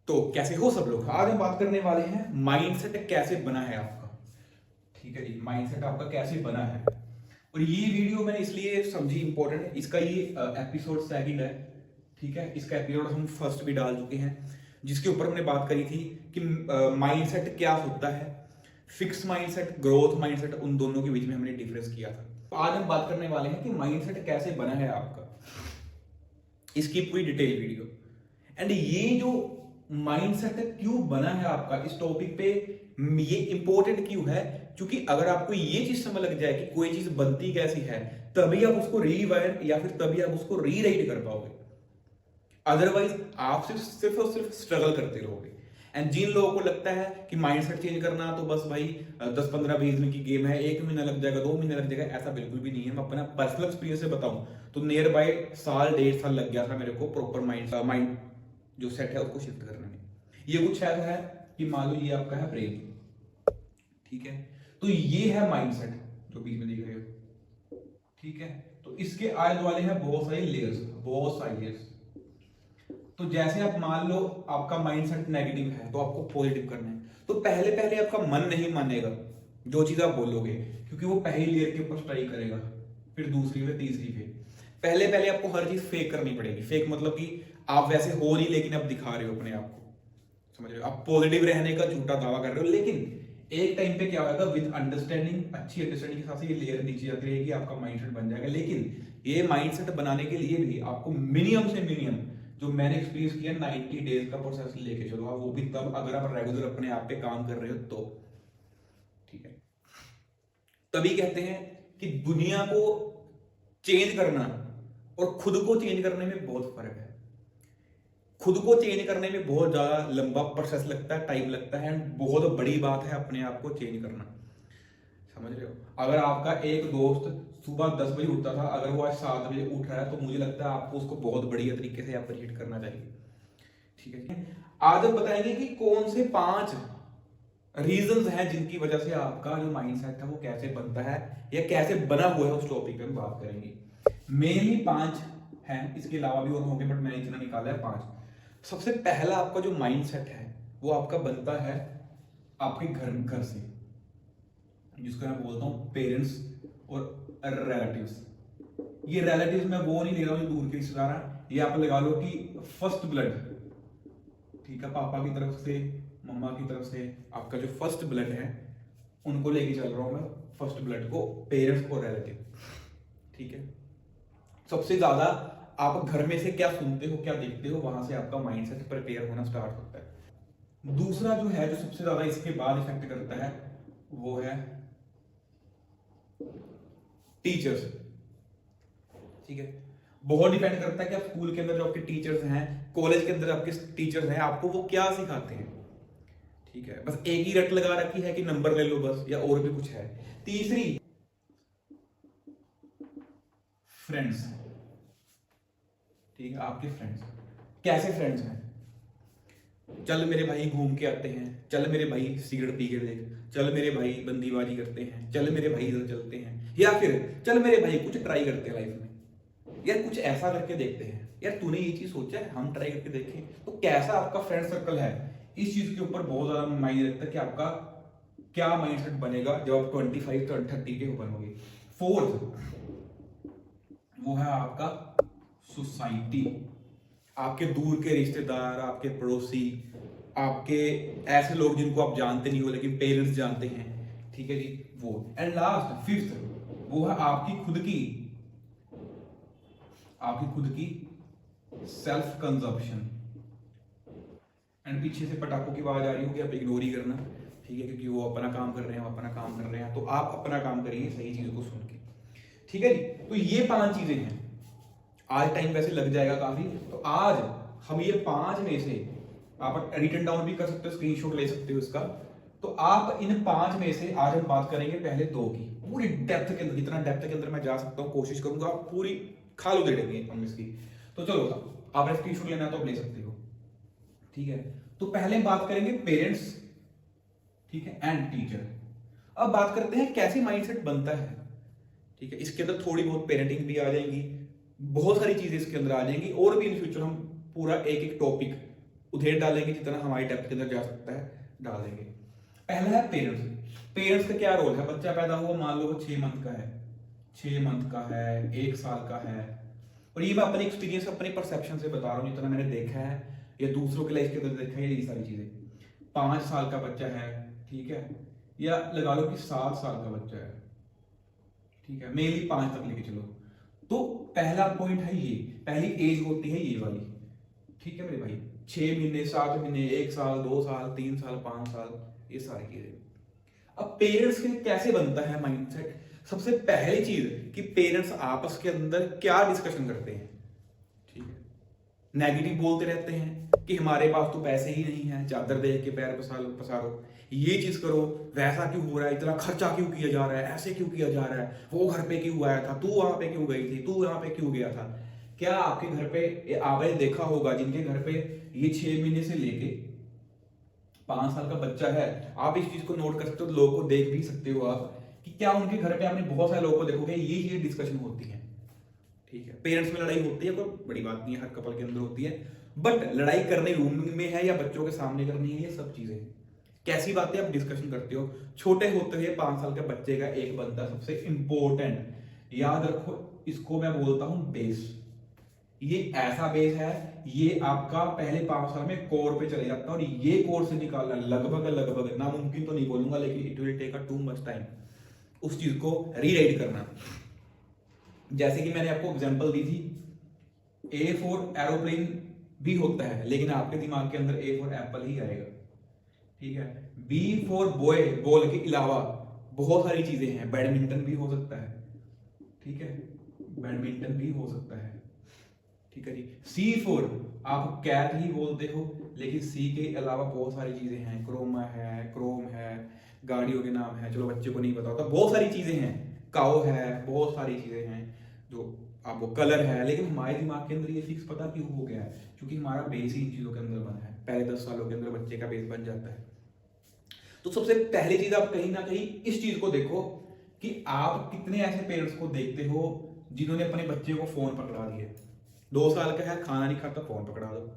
तो कैसे हो सब लोग। आज हम बात करने वाले हैं माइंडसेट कैसे बना है आपका। ठीक है जी, माइंडसेट आपका कैसे बना है। और ये वीडियो मैंने इसलिए समझी इंपॉर्टेंट है, इसका ये एपिसोड सेकंड है। ठीक है, इसका एपिसोड हम फर्स्ट भी डाल चुके हैं, जिसके ऊपर हमने बात करी थी कि माइंडसेट क्या होता है। फिक्स माइंडसेट, ग्रोथ माइंडसेट, उन दोनों के बीच में हमने डिफरेंस किया था। तो आज हम बात करने वाले हैं कि माइंडसेट कैसे बना है आपका, इसकी पूरी डिटेल वीडियो। एंड ये जो माइंडसेट क्यों बना है आपका, इस टॉपिक पे ये इंपॉर्टेंट क्यों है, क्योंकि अगर आपको ये चीज समझ लग जाए कि कोई चीज बनती कैसी है, तभी आप उसको रीवायर या फिर तभी आप उसको रीराइट कर पाओगे। अदरवाइज आप सिर्फ और सिर्फ स्ट्रगल करते रहोगे। एंड जिन लोगों को लगता है कि माइंडसेट चेंज करना तो बस भाई 10-15-20 दिन की गेम है, 1 महीना लग जाएगा, 2 महीने लग जाएगा, ऐसा बिल्कुल भी नहीं है। मैं अपना पर्सनल एक्सपीरियंस से बताऊं तो नियर बाय साल 1.5 साल लग गया था मेरे को प्रॉपर माइंड जो सेट है उसको शिफ्ट करने में। ये कुछ ऐसा है कि मान लो ये आपका है ब्रेन, ठीक है, तो ये है माइंडसेट जो बीच में दिख रहे हो। ठीक है, तो इसके आने वाले हैं बहुत सारे लेयर्स, बहुत सारे लेयर्स। तो जैसे आप मान लो आपका माइंडसेट नेगेटिव है तो आपको पॉजिटिव करना है, तो पहले पहले आपका मन नहीं मानेगा जो चीज आप बोलोगे, क्योंकि वो पहली लेयर के ऊपर स्ट्राइक करेगा, फिर दूसरी पे, तीसरी पे। पहले पहले आपको हर चीज फेक करनी पड़ेगी। फेक मतलब कि आप वैसे हो नहीं लेकिन आप दिखा रहे हो अपने आप को, समझ रहे हो, आप पॉजिटिव रहने का झूठा दावा कर रहे हो। लेकिन एक टाइम पे क्या होगा, विद अंडरस्टैंडिंग, अच्छी अंडरस्टैंडिंग के साथ ये लेयर नीचे जाती रहेगी, आपका माइंडसेट बन जाएगा। लेकिन ये माइंडसेट बनाने के लिए भी आपको मिनिमम से मिनिमम, जो मैंने एक्सपीरियंस किया, 90 डेज का प्रोसेस लेके चलो आप, वो भी तब अगर आप रेगुलर अपने आप पे काम कर रहे हो तो। ठीक है, तभी कहते हैं कि दुनिया को चेंज करना और खुद को चेंज करने में बहुत फर्क है। खुद को चेंज करने में बहुत ज्यादा लंबा प्रोसेस लगता है, टाइम लगता है, बहुत बड़ी बात है अपने आप को चेंज करना। समझ रहे हो, अगर आपका एक दोस्त सुबह 10 बजे उठता था, अगर वो आज 7 बजे उठ रहा है, तो मुझे लगता है आपको उसको बहुत बढ़िया तरीके से अप्रिशिएट करना चाहिए। ठीक है, आज हम बताएंगे कि कौन से 5 रीजंस हैं जिनकी वजह से आपका जो माइंडसेट है वो कैसे बनता है या कैसे बना हुआ है, उस टॉपिक पे हम बात करेंगे। मेनली 5 हैं, इसके अलावा भी और होंगे, बट मैंने इतना निकाला है 5। सबसे पहला आपका जो माइंडसेट है वो आपका बनता है आपके घर से, जिसको मैं बोलता हूँ पेरेंट्स और रिलेटिव्स। ये रिलेटिव्स मैं वो नहीं ले रहा हूँ जो दूर के रिश्तेदार हैं, ये आप लगा लो कि फर्स्ट ब्लड। ठीक है, पापा की तरफ से, मम्मा की तरफ से आपका जो फर्स्ट ब्लड है उनको लेके चल रहा हूं मैं, फर्स्ट ब्लड को, पेरेंट्स और रिलेटिव। ठीक है, सबसे ज्यादा आप घर में से क्या सुनते हो, क्या देखते हो, वहां से आपका माइंडसेट प्रिपेयर होना स्टार्ट होता है। दूसरा जो है, जो सबसे ज्यादा इसके बाद इफेक्ट करता है, वो है टीचर्स। ठीक है, बहुत डिपेंड करता है कि आप स्कूल के अंदर जो आपके टीचर्स हैं, कॉलेज के अंदर आपके टीचर्स हैं, आपको वो क्या सिखाते हैं। ठीक है, बस एक ही रट लगा रखी है कि नंबर ले लो बस, या और भी कुछ है। तीसरी, फ्रेंड्स। ठीक है, आपके फ्रेंड्स कैसे फ्रेंड्स हैं, चल मेरे भाई घूम के आते हैं, चल मेरे भाई सिगरेट पी के देख, चल मेरे भाई बंदीबाजी करते हैं, चल मेरे भाई इधर चलते हैं, या फिर चल मेरे भाई कुछ ट्राई करते हैं लाइफ में, यार कुछ ऐसा करके देखते हैं, यार तूने ये चीज सोचा है, हम ट्राई करके देखें। तो कैसा आपका फ्रेंड सर्कल है, इस चीज के ऊपर बहुत ज्यादा मायने रखता है कि आपका क्या माइंडसेट बनेगा जब आप 25-30 के बनोगे। फोर्थ, वो है आपका सोसाइटी। आपके दूर के रिश्तेदार, आपके पड़ोसी, आपके ऐसे लोग जिनको आप जानते नहीं हो लेकिन पेरेंट्स जानते हैं। ठीक है जी, वो। एंड लास्ट, फिफ्थ, वो है आपकी खुद की सेल्फ कंजप्शन। एंड पीछे से पटाखों की आवाज आ रही होगी, आप इग्नोर ही करना। ठीक है, क्योंकि वो अपना काम कर रहे हैं, हम अपना काम कर रहे हैं, तो आप अपना काम करिए सही चीज को सुन के। ठीक है जी, तो ये 5 चीजें हैं। आज टाइम वैसे लग जाएगा काफी, तो आज हम ये 5 में से, आप रिटन डाउन भी कर सकते हो, स्क्रीनशॉट ले सकते हो इसका। तो आप इन 5 में से आज हम बात करेंगे पहले 2 की, पूरी डेप्थ के अंदर, जितना डेप्थ के अंदर मैं जा सकता हूँ कोशिश करूंगा, पूरी खालो दे देंगे हम इसकी। तो चलो, आपने स्क्रीनशॉट लेना है तो आप ले सकते हो। ठीक है, तो पहले हम बात करेंगे पेरेंट्स, ठीक है, एंड टीचर। अब बात करते हैं कैसे माइंडसेट बनता है। ठीक है, इसके अंदर थोड़ी बहुत पेरेंटिंग भी आ जाएंगी, बहुत सारी चीजें इसके अंदर आ जाएंगी, और भी इन फ्यूचर हम पूरा एक एक टॉपिक उधेड़ डालेंगे, जितना हमारी डेप्थ के अंदर जा सकता है डाल देंगे। पहला है पेरेंट्स। पेरेंट्स का क्या रोल है? बच्चा पैदा हुआ, मान लो वो 6 मंथ का है, 6 मंथ का है, 1 साल का है, और ये मैं अपने एक्सपीरियंस, अपने परसेप्शन से बता रहा हूँ, जितना मैंने देखा है या दूसरों के लाइफ के अंदर देखा है, ये सारी चीजें। 5 साल का बच्चा है, ठीक है, या लगा लो कि 7 साल का बच्चा है, ठीक है, मेनली 5 तक लेके चलो, तो पहला पॉइंट है ये, पहली एज होती है ये वाली, ठीक है मेरे भाई। 6 महीने, 7 महीने, 1 साल, 2 साल, 3 साल, 5 साल, ये सारी चीजें। अब पेरेंट्स के कैसे बनता है माइंडसेट? सबसे पहली चीज कि पेरेंट्स आपस के अंदर क्या डिस्कशन करते हैं, ठीक है। नेगेटिव बोलते रहते हैं कि हमारे पास तो पैसे ही नहीं है, चादर देख के पैर पसारो, ये चीज करो, वैसा क्यों हो रहा है, इतना खर्चा क्यों किया जा रहा है, ऐसे क्यों किया जा रहा है, वो घर पे क्यों आया था, तू वहां पे क्यों गई थी, तू वहां पे क्यों गया था। क्या आपके घर पे आपने देखा होगा जिनके घर पे ये 6 महीने से लेके 5 साल का बच्चा है, आप इस चीज को नोट कर सकते हो, लोगों को देख भी सकते हो आप, कि क्या उनके घर पे आपने बहुत सारे लोगों को देखोगे ये डिस्कशन होती है, ठीक है। पेरेंट्स में लड़ाई होती है, कोई बड़ी बात नहीं है, हर कपल के अंदर होती है, बट लड़ाई करने रूम में है या बच्चों के सामने करनी है, ये सब चीजें कैसी बातें आप डिस्कशन करते हो। छोटे होते हुए 5 साल के बच्चे का एक बनता सबसे इंपॉर्टेंट, याद रखो, इसको मैं बोलता हूं बेस। ये ऐसा बेस है, ये आपका पहले 5 साल में कोर पे चले जाता है, और ये कोर से निकालना लगभग नामुमकिन तो नहीं बोलूंगा, लेकिन it will take a too much time उस चीज को रीराइट करना। जैसे कि मैंने आपको एग्जांपल दी थी, ए फॉर एरोप्लेन भी होता है, लेकिन आपके दिमाग के अंदर ए फॉर एप्पल ही आएगा, ठीक है। बी फॉर बॉय, बॉल के अलावा बहुत सारी चीजें हैं, बैडमिंटन भी हो सकता है, ठीक है, बैडमिंटन भी हो सकता है, ठीक है जी। सी फॉर आप कैट ही बोलते हो, लेकिन सी के अलावा बहुत सारी चीजें हैं, क्रोम है, गाड़ियों के नाम है, चलो बच्चे को नहीं पता होता, बहुत सारी चीजें हैं, काओ है, बहुत सारी चीजें हैं जो आपको, कलर है, लेकिन हमारे दिमाग के अंदर ये फिक्स पता क्यों हो गया है? क्योंकि हमारा बेस ही इन चीजों के अंदर बना है, पहले 10 सालों के अंदर बच्चे का बेस बन जाता है। तो सबसे पहली चीज आप कहीं ना कहीं इस चीज को देखो कि आप कितने ऐसे पेरेंट्स को देखते हो जिन्होंने अपने बच्चे को फोन पकड़ा दिए। 2 साल का है, खाना नहीं खाता, फोन पकड़ा दो,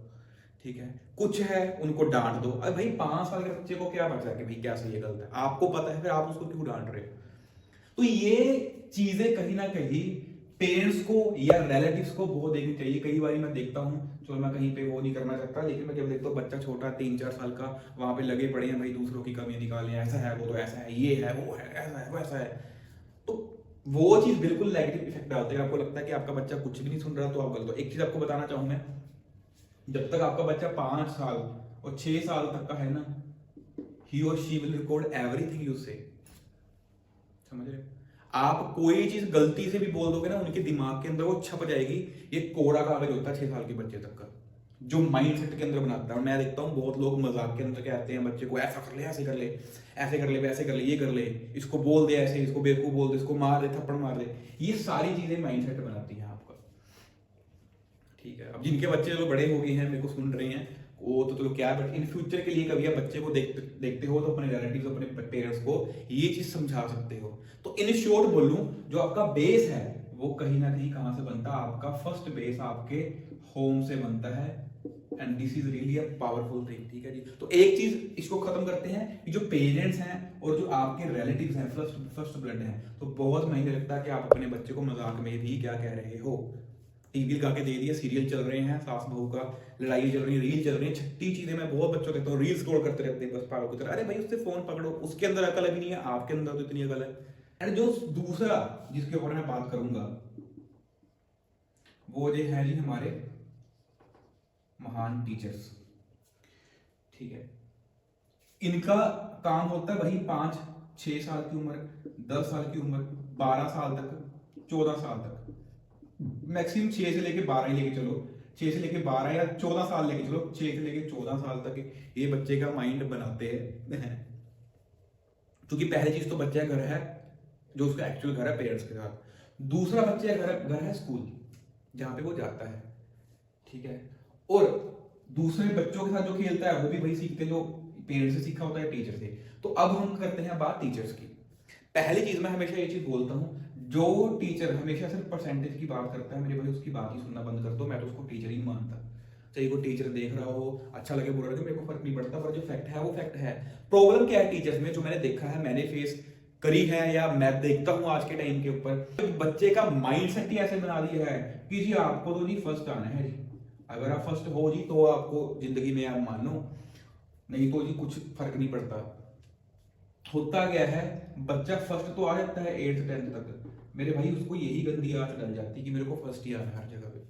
ठीक है। कुछ है, उनको डांट दो। अरे भाई 5 साल के बच्चे को क्या पता कि भाई क्या सही है गलत है, आपको पता है, फिर आप उसको क्यों डांट रहे हो? तो ये चीजें कहीं ना कहीं पेरेंट्स को या रिलेटिव्स को बहुत देखनी चाहिए। कई बार मैं देखता हूँ, चलो मैं कहीं पे वो नहीं करना चाहता, लेकिन मैं जब देखता हूँ बच्चा छोटा 3-4 साल का वहां पे लगे पड़े हैं भाई दूसरों की कमियां निकालें, ऐसा है वो तो ऐसा है, ये है वो है, ऐसा है वैसा है, तो वो चीज बिल्कुल नेगेटिव इफेक्ट डालते हैं। आपको लगता है कि आपका बच्चा कुछ भी नहीं सुन रहा तो आप गलत हो। एक चीज आपको बताना चाहूँ मैं, जब तक आपका बच्चा 5 साल और 6 साल तक का है ना, ही और she will record everything you से, समझ रहे हो? आप कोई चीज गलती से भी बोल दोगे ना, उनके दिमाग के अंदर वो छप जाएगी। ये कोरा कागज होता है 6 साल के बच्चे तक का, जो माइंडसेट के अंदर बनाता है। और मैं देखता हूँ बहुत लोग मजाक के अंदर कहते हैं बच्चे को, ऐसा कर ले, ऐसे कर ले, ऐसे कर ले, वैसे कर ले, ये कर ले, इसको बोल दे ऐसे, इसको बेवकूफ बोल दे, इसको मार दे, थप्पड़ मार दे। ये सारी चीजें माइंडसेट बनाती हैं आपका, ठीक है। अब जिनके बच्चे जो बड़े हो गए हैं, मेरे को सुन रहे हैं, वो तो चलो क्या, बट इन फ्यूचर के लिए कभी आप बच्चे को देखते हो तो अपने रिलेटिव्स, अपने पेरेंट्स को ये चीज समझा सकते हो। तो इन शॉर्ट बोलूं, जो आपका बेस है वो कहीं ना कहीं कहां से बनता है? आपका फर्स्ट बेस आपके होम से बनता है, and this is really a powerful thing, ठीक है जी। तो एक चीज इसको खत्म करते हैं कि जो पेरेंट्स हैं और जो आपके रिलेटिव्स हैं, फर्स्ट ब्लड हैं, तो बहुत महंगा लगता है कि आप अपने बच्चे को मजाक में भी क्या कह रहे हो। टीवी लगा के दे दिया, सीरियल चल रहे हैं, सास बहू का लड़ाई चल रही है, रील चल रही है, छठी चीजें मैं बहुत बच्चों कहता हूँ, रील स्क्रॉल करते रहते हैं बस पागल की तरह। अरे भाई उससे फोन पकड़ो, उसके अंदर अकल अभी नहीं है, आपके अंदर तो इतनी अकल है। एंड जो दूसरा जिसके ऊपर मैं बात करूंगा वो जो है जी हमारे महान टीचर्स, ठीक है। इनका काम होता है वही 5-6 साल की उम्र, 10 साल की उम्र, 12 साल तक, 14 साल तक, मैक्सिमम 6 से लेके 12 ही लेके चलो, 6 से लेके 12 या 14 साल लेके चलो, 6 से लेके 14 साल तक ये बच्चे का माइंड बनाते हैं। क्योंकि पहली चीज तो बच्चे का घर है, जो उसका एक्चुअल घर है पेरेंट्स के साथ। दूसरा बच्चे का घर है स्कूल, जहां पे वो जाता है, ठीक है। और दूसरे बच्चों के साथ जो खेलता है वो भी वही सीखते हैं जो पेरेंट्स से सीखा होता है, टीचर से। तो अब हम करते हैं बात टीचर्स की। पहली चीज मैं हमेशा ये चीज बोलता हूं, जो टीचर हमेशा सिर्फ परसेंटेज की बात करता है, मेरे भाई उसकी बात ही सुनना बंद कर दो, मैं तो उसको टीचर ही नहीं मानता। चाहे कोई टीचर देख रहा हो, अच्छा लगे बुरा लगे, मेरे को फर्क नहीं पड़ता, पर जो फैक्ट है वो फैक्ट है। प्रॉब्लम क्या है टीचर्स में, जो मैंने देखा है, मैंने फेस करी है या मैं देखता हूँ आज के टाइम के ऊपर, बच्चे का माइंडसेट ही ऐसे बना दिया है कि जी आपको तो जी फर्स्ट आना है जी, अगर आप फर्स्ट हो जी तो आपको जिंदगी में आप मानो, नहीं तो जी कुछ फर्क नहीं पड़ता। होता क्या है, बच्चा फर्स्ट तो आ जाता है 8th 10th तक, मेरे भाई उसको यही गंदी आदत डल जाती है कि मेरे को फर्स्ट ही आना है हर जगह पे।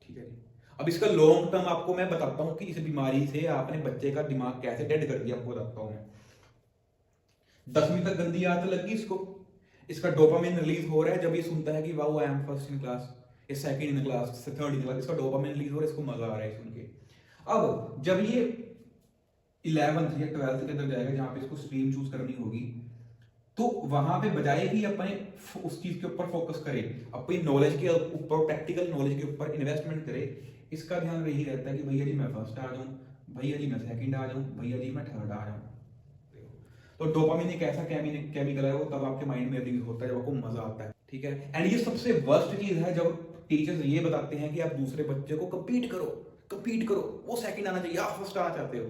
ठीक है जी। अब इसका लॉन्ग टर्म आपको मैं बताता हूँ कि इस बीमारी से आपने बच्चे का दिमाग कैसे डेड कर दिया, आपको बताता हूँ मैं। 10वीं तक गंदी आदत लगी इसको, इसका डोपामिन रिलीज हो रहा है जब ये सुनता है कि wow I am first in class, ये second in class, third in class, इसका डोपामिन रिलीज हो रहा है, इसको मजा आ रहा है सुन के। अब जब ये 11th या 12th के अंदर जाएगा जहां पे इसको स्ट्रीम चूज करनी होगी, तो वहां पे बजाय कि अपने उस चीज के ऊपर फोकस करे, अपनी नॉलेज के ऊपर, प्रैक्टिकल नॉलेज के ऊपर इन्वेस्टमेंट करे, इसका ध्यान यही रहता है कि भैया जी मैं फर्स्ट आ जाऊं, भैया जी मैं सेकंड आ जाऊं, भैया जी मैं थर्ड आ जाऊं। तो डोपामिन एक ऐसा केमिकल है, वो तब आपके माइंड में रिलीज होता है जब आपको मजा आता है। ठीक है, एंड ये सबसे वर्स्ट चीज है जब टीचर्स ये बताते हैं कि आप दूसरे बच्चे को कम्पीट करो, कम्पीट करो, वो सेकंड आना चाहिए, आप फर्स्ट आना चाहते हो।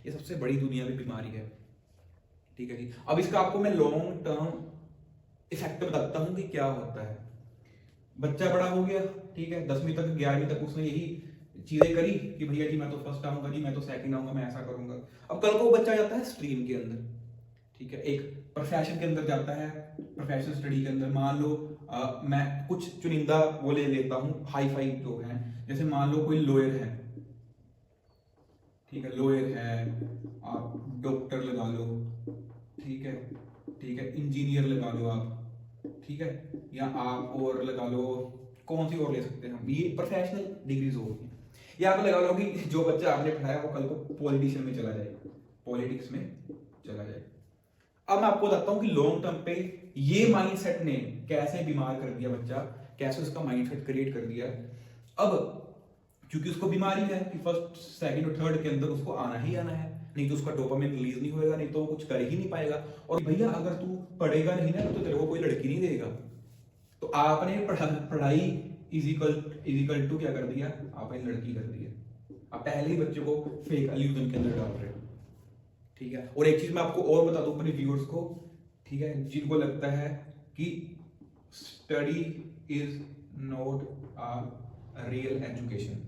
ये सबसे बड़ी दुनिया की बीमारी है। ठीक है जी। अब इसका आपको मैं लॉन्ग टर्म इफेक्ट बताता हूं कि क्या होता है। बच्चा बड़ा हो गया, ठीक है, 10वीं तक 11वीं तक उसने यही चीजें करी कि भैया जी मैं तो फर्स्ट आऊंगा जी, मैं तो सेकंड आऊंगा, मैं ऐसा करूंगा। अब कल को बच्चा जाता है स्ट्रीम के अंदर, ठीक है, एक प्रोफेशन के अंदर जाता है, प्रोफेशनल स्टडी के अंदर, मान लो मैं कुछ चुनिंदा वो ले लेता हूँ हाई फाई जो है, जैसे मान लो कोई लॉयर है, ठीक है, लॉयर है, आप डॉक्टर लगा लो, ठीक है, ठीक है, इंजीनियर लगा लो आप, ठीक है, या आप और लगा लो, कौन सी और ले सकते हैं हम, ये प्रोफेशनल डिग्रीज होगी। या आप लगा लो कि जो बच्चा आपने पढ़ाया वो कल को पॉलिटिशियन में चला जाए, पॉलिटिक्स में चला जाए। अब मैं आपको बताता हूं कि लॉन्ग टर्म पे ये माइंडसेट ने कैसे बीमार कर दिया बच्चा, कैसे उसका माइंडसेट क्रिएट कर दिया। अब क्योंकि उसको बीमारी है कि फर्स्ट सेकंड और थर्ड के अंदर उसको आना ही आना है, नहीं तो उसका डोपामिन रिलीज नहीं होएगा, नहीं तो वो कुछ कर ही नहीं पाएगा। और भैया अगर तू पढ़ेगा नहीं ना तो तेरे को कोई लड़की नहीं देगा। तो आपने पढ़ाई इजिकल टू क्या कर दिया, आपने लड़की कर दिया। आप पहले ही बच्चे को फेक इल्यूजन के अंदर डाल रहे हो। ठीक है, और एक चीज मैं आपको और बता दूं अपने व्यूअर्स को, ठीक है, जिनको लगता है कि study is not a real education,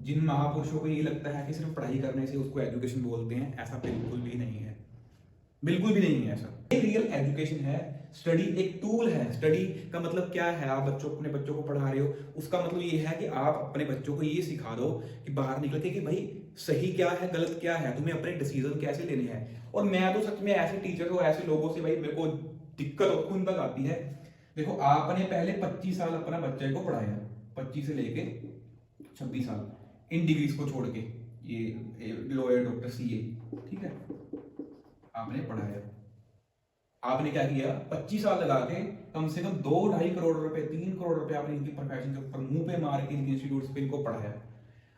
जिन महापुरुषों को ये लगता है कि सिर्फ पढ़ाई करने से उसको एजुकेशन बोलते हैं, ऐसा बिल्कुल भी नहीं है, बिल्कुल भी नहीं है ऐसा। रियल एजुकेशन है, स्टडी एक टूल है। स्टडी का मतलब क्या है, आप अपने बच्चों को पढ़ा रहे हो, उसका मतलब ये है कि आप अपने बच्चों को ये सिखा दो कि बाहर निकल के कि भाई सही क्या है, गलत क्या है, तुम्हें अपने डिसीजन कैसे लेने हैं। और मैं तो सच में ऐसे टीचर को, ऐसे लोगों से भाई मेरे को दिक्कत खून तक आती है। देखो आपने पहले 25 साल अपना बच्चे को पढ़ाया, 25 से लेके 26 साल, इन डिग्रीज को छोड़ के, ये लॉयर, डॉक्टर, सीए, ठीक है, आपने पढ़ाया। आपने क्या किया, 25 साल लगा के कम से कम 2-2.5 करोड़ रुपए, 3 करोड़ रुपए आपने इनकी प्रोफेशन के ऊपर मुंह पे मार के इनके इंस्टीट्यूट्स पे इनको पढ़ाया।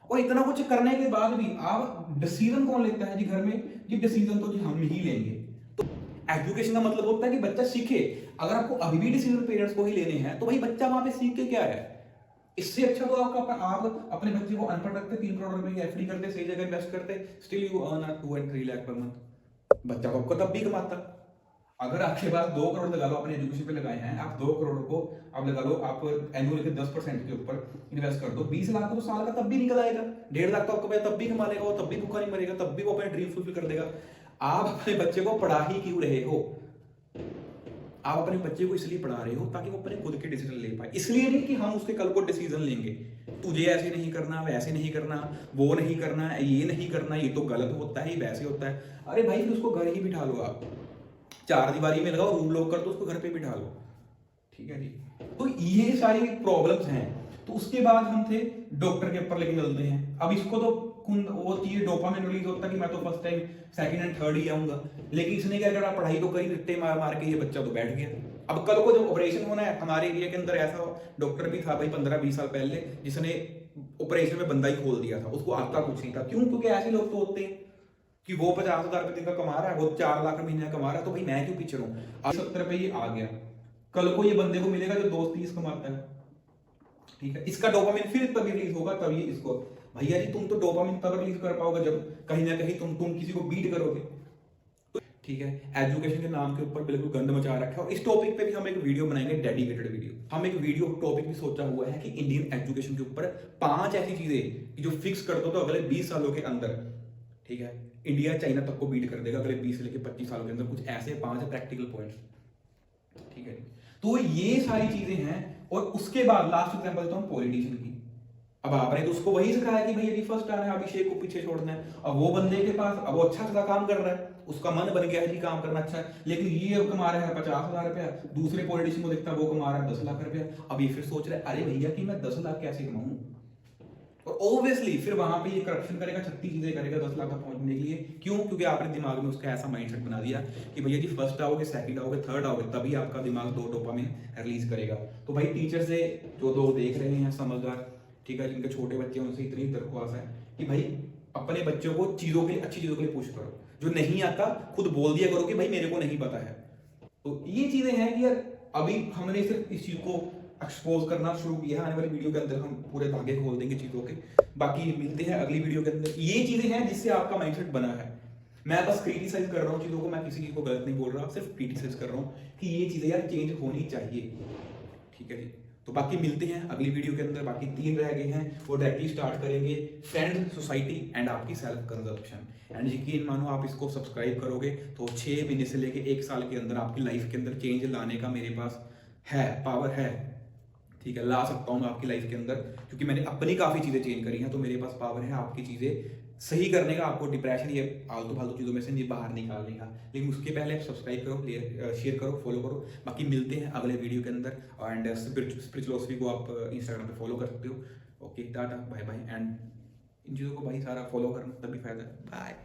और इतना कुछ करने के बाद भी आप डिसीजन कौन लेता है जी घर में, ये डिसीजन तो जी हम ही लेंगे। तो एजुकेशन का मतलब होता है कि बच्चा सीखे। अगर आपको अभी भी डिसीजन पेरेंट्स को ही लेने हैं तो भाई बच्चा वहां पे सीख के क्या है। इससे अच्छा तो आप अपने बच्चे को अनपढ़ रखते, 3 करोड़ रुपए की एफडी करते, सही जगह इन्वेस्ट करते, still you earn 2 and 3 lakh per month, बच्चा को आपको तब भी कमाता। अगर आपके पास 2 करोड़ लगा लो, अपने एजुकेशन पे लगाए हैं आप, 2 करोड़ को आप लगा लो, आप एनुअल के 10% के ऊपर इन्वेस्ट कर दो, 20 लाख तो साल का तब भी निकल आएगा, 1.5 लाख तो आपको पैसा तब भी कमा लेगा, वो तब भी भूखा नहीं मरेगा, तब भी वो अपने ड्रीम फुलफिल कर देगा। आप अपने बच्चे को पढ़ा ही क्यों रहे हो, आप अपने बच्चे को इसलिए पढ़ा रहे हो ताकि वो अपने खुद के डिसीजन ले पाए, इसलिए नहीं कि हम उसके कल को डिसीजन लेंगे, तुझे ऐसे नहीं करना, वैसे नहीं करना, वो नहीं करना, ये नहीं करना, ये तो गलत होता है, ये वैसे होता है। अरे भाई फिर उसको घर ही बिठा लो, आप 4 दीवारी में लगाओ, रूम लॉक कर दो, उसको घर पे बिठा लो। ठीक है जी। तो ये सारी प्रॉब्लम्स हैं। तो उसके बाद हम थे डॉक्टर के ऊपर लेके चलते हैं। अब इसको तो वो चीज डोपामिन रिलीज होता है कि मैं तो first time second and third ही आऊंगा, लेकिन इसने क्या करा, पढ़ाई तो करी, रट्टे मार मार के ये बच्चा तो बैठ गया। अब कल को जब ऑपरेशन होना है, हमारे एरिया के अंदर ऐसा डॉक्टर भी था भाई 15-20 साल पहले, जिसने ऑपरेशन में बंदा ही खोल दिया था, उसको आता कुछ नहीं था। क्यों? क्योंकि ऐसे लोग तो होते हैं कि वो 50,000 रुपए दिन का कमा रहा है, वो 4 लाख महीने कमा रहा है, तो भाई मैं क्यों पीछे रहूं। 70 पे ये आ गया, कल को ये बंदे को मिलेगा जो 2-30 कमाता है, ठीक है, इसका डोपामिन फिर तभी रिलीज होगा तब ये इसको, भैया जी तुम तो डोपामिन तब रिलीज कर पाओगे जब कहीं ना कहीं तुम किसी को बीट करोगे। ठीक है, एजुकेशन के नाम के ऊपर बिल्कुल गंद मचा रखा है और इस टॉपिक पे भी हम एक वीडियो बनाएंगे, डेडिकेटेड वीडियो। हम एक वीडियो टॉपिक भी सोचा हुआ है कि इंडियन एजुकेशन के ऊपर 5 ऐसी चीजें जो फिक्स कर दो तो अगले 20 सालों के अंदर, ठीक है, इंडिया चाइना तक को बीट कर देगा अगले 20 से लेकर 25 सालों के अंदर। कुछ ऐसे 5 प्रैक्टिकल पॉइंट्स, ठीक है। तो ये सारी चीजें हैं और उसके बाद लास्ट एग्जांपल तो हम पॉलिटिशियन की। अब आपने तो उसको वही सिखाया कि भाई यदि फर्स्ट आना है अभिषेक को पीछे छोड़ना है, अब वो बंदे के पास अब वो अच्छा खासा काम कर रहा है, उसका मन बन गया है जी काम करना अच्छा है, लेकिन ये अब कमा रहा है 50,000 रुपया, दूसरे पॉलिटिशियन को देखता है वो कमा रहा है 10 लाख रुपया। अब ये फिर सोच रहा है अरे भैया कि मैं 10 लाख कैसे कमाऊं, और ऑब्वियसली फिर वहां पे ये करप्शन करेगा, 36 चीजें करेगा 10 लाख तक पहुंचने के लिए। क्यों? क्योंकि आपने दिमाग में उसका ऐसा माइंडसेट बना दिया कि भैया जी फर्स्ट आओगे, सेकंड आओगे, थर्ड आओगे, तभी आपका दिमाग दो डोपामिन रिलीज करेगा। तो भाई टीचर से जो लोग देख रहे हैं समझदार, ठीक है, जिनके छोटे बच्चे हैं उनसे इतनी दरख्वास्त है कि भाई अपने बच्चों को चीजों के लिए, अच्छी चीजों के लिए पुश करो, जो नहीं आता खुद बोल दिया करो कि भाई मेरे को नहीं पता है। तो ये चीजें हैं कि यार अभी हमने सिर्फ इस चीज को एक्सपोज करना शुरू किया है, आने वाली वीडियो के अंदर हम पूरे धागे खोल देंगे चीजों के। बाकी मिलते हैं अगली वीडियो के अंदर। ये चीजें हैं जिससे आपका माइंडसेट बना है। मैं बस क्रिटिसाइज कर रहा हूँ चीजों को, मैं किसी चीज को गलत नहीं बोल रहा, सिर्फ क्रिटिसाइज कर रहा हूँ कि ये चीजें यार चेंज होनी चाहिए, ठीक है जी। तो बाकी मिलते हैं अगली वीडियो के अंदर। बाकी 3 रह गए हैं, वो डायरेक्टली स्टार्ट करेंगे, फ्रेंड, सोसाइटी एंड आपकी सेल्फ कंजप्शन। एंड यकीन मानो आप इसको सब्सक्राइब करोगे तो 6 महीने से लेके 1 साल के अंदर आपकी लाइफ के अंदर चेंज लाने का मेरे पास है, पावर है, ठीक है, ला सकता हूँ मैं आपकी लाइफ के अंदर, क्योंकि मैंने अपनी काफ़ी चीज़ें चेंज करी हैं। तो मेरे पास पावर है आपकी चीज़ें सही करने का, आपको डिप्रेशन ये आलतू फालतू चीज़ों में से नहीं बाहर निकालने का। लेकिन उसके पहले सब्सक्राइब करो, शेयर करो, फॉलो करो। बाकी मिलते हैं अगले वीडियो के अंदर। एंड स्पिरिचुअलिटी को आप इंस्टाग्राम पे फॉलो कर सकते हो। Okay, tata, bye bye. And इन चीज़ों को भाई सारा फॉलो करना तभी फायदा है। बाय।